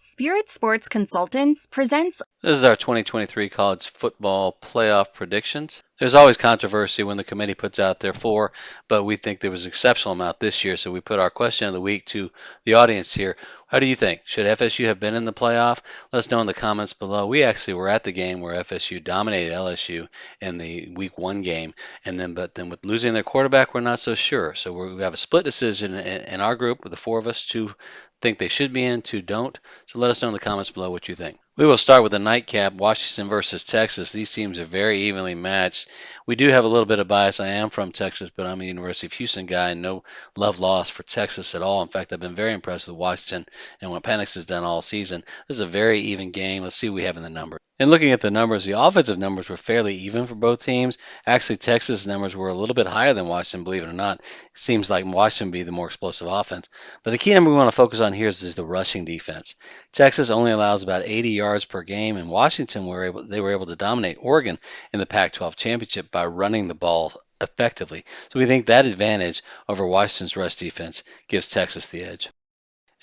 Spirit Sports Consultants presents. This is our 2023 college football playoff predictions. There's always controversy when the committee puts out their four, but we think there was an exceptional amount this year, so we put our question of the week to the audience here. How do you think? Should FSU have been in the playoff? Let us know in the comments below. We actually were at the game where FSU dominated LSU in the week 1 game, but then with losing their quarterback, we're not so sure. So we have a split decision in our group with the four of us. Two think they should be in, two don't. So let us know in the comments below what you think. We will start with the nightcap, Washington versus Texas. These teams are very evenly matched. We do have a little bit of bias. I am from Texas, but I'm a University of Houston guy, and no love lost for Texas at all. In fact, I've been very impressed with Washington and what Penix has done all season. This is a very even game. Let's see what we have in the numbers. And looking at the numbers, the offensive numbers were fairly even for both teams. Actually, Texas' numbers were a little bit higher than Washington, believe it or not. It seems like Washington would be the more explosive offense. But the key number we want to focus on here is the rushing defense. Texas only allows about 80 yards per game, and Washington were able to dominate Oregon in the Pac-12 championship by running the ball effectively. So we think that advantage over Washington's rush defense gives Texas the edge.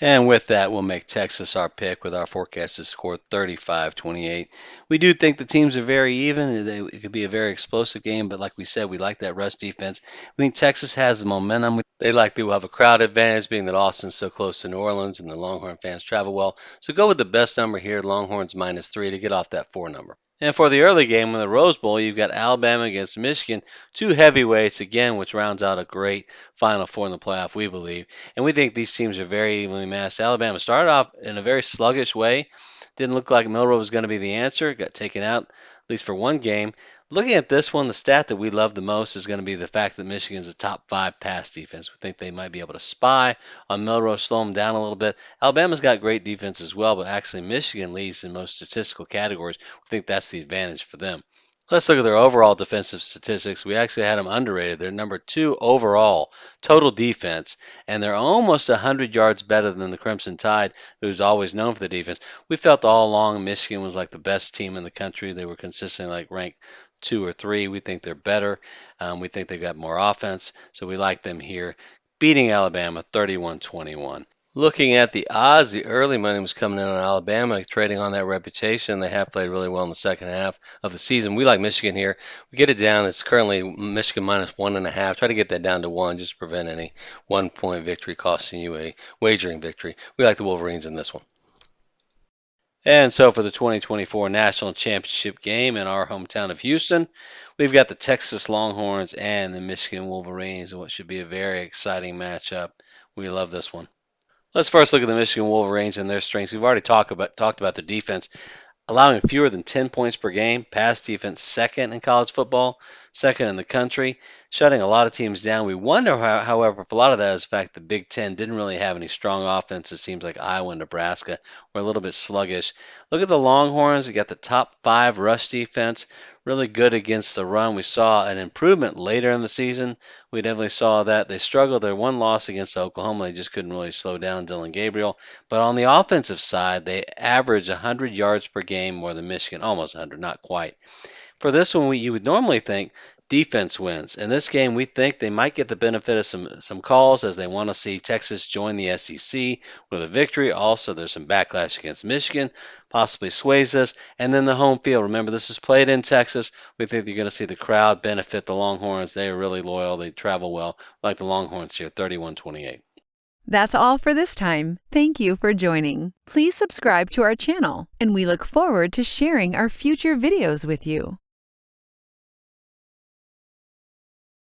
And with that, we'll make Texas our pick with our forecasted score 35-28. We do think the teams are very even. It could be a very explosive game, but like we said, we like that rush defense. We think Texas has the momentum. They likely will have a crowd advantage, being that Austin's so close to New Orleans and the Longhorn fans travel well. So go with the best number here, Longhorns -3, to get off that 4 number. And for the early game in the Rose Bowl, you've got Alabama against Michigan, two heavyweights again, which rounds out a great Final Four in the playoff, we believe. And we think these teams are very evenly matched. Alabama started off in a very sluggish way. Didn't look like Milroe was going to be the answer. Got taken out, at least for one game. Looking at this one, the stat that we love the most is going to be the fact that Michigan's a top 5 pass defense. We think they might be able to spy on Milroe, slow him down a little bit. Alabama's got great defense as well, but actually Michigan leads in most statistical categories. We think that's the advantage for them. Let's look at their overall defensive statistics. We actually had them underrated. They're number 2 overall total defense, and they're almost 100 yards better than the Crimson Tide, who's always known for the defense. We felt all along Michigan was like the best team in the country. They were consistently like ranked 2 or 3. We think they're better. We think they've got more offense, so we like them here, beating Alabama 31-21. Looking at the odds, the early money was coming in on Alabama, trading on that reputation. They have played really well in the second half of the season. We like Michigan here. We get it down. It's currently Michigan -1.5. Try to get that down to 1 just to prevent any 1-point victory costing you a wagering victory. We like the Wolverines in this one. And so for the 2024 National Championship game in our hometown of Houston, we've got the Texas Longhorns and the Michigan Wolverines, what should be a very exciting matchup. We love this one. Let's first look at the Michigan Wolverines and their strengths. We've already talked about their defense, allowing fewer than 10 points per game. Pass defense second in college football, second in the country, shutting a lot of teams down. We wonder, however, if a lot of that is the fact the Big Ten didn't really have any strong offenses. Teams like Iowa and Nebraska were a little bit sluggish. Look at the Longhorns. You got the top 5 rush defense. Really good against the run. We saw an improvement later in the season. We definitely saw that. They struggled. Their one loss against Oklahoma, they just couldn't really slow down Dylan Gabriel. But on the offensive side, they average 100 yards per game more than Michigan. Almost 100, not quite. For this one, you would normally think defense wins. In this game, we think they might get the benefit of some calls as they want to see Texas join the SEC with a victory. Also, there's some backlash against Michigan, possibly sways us. And then the home field. Remember, this is played in Texas. We think you're going to see the crowd benefit the Longhorns. They are really loyal. They travel well, like the Longhorns here, 31-28. That's all for this time. Thank you for joining. Please subscribe to our channel, and we look forward to sharing our future videos with you.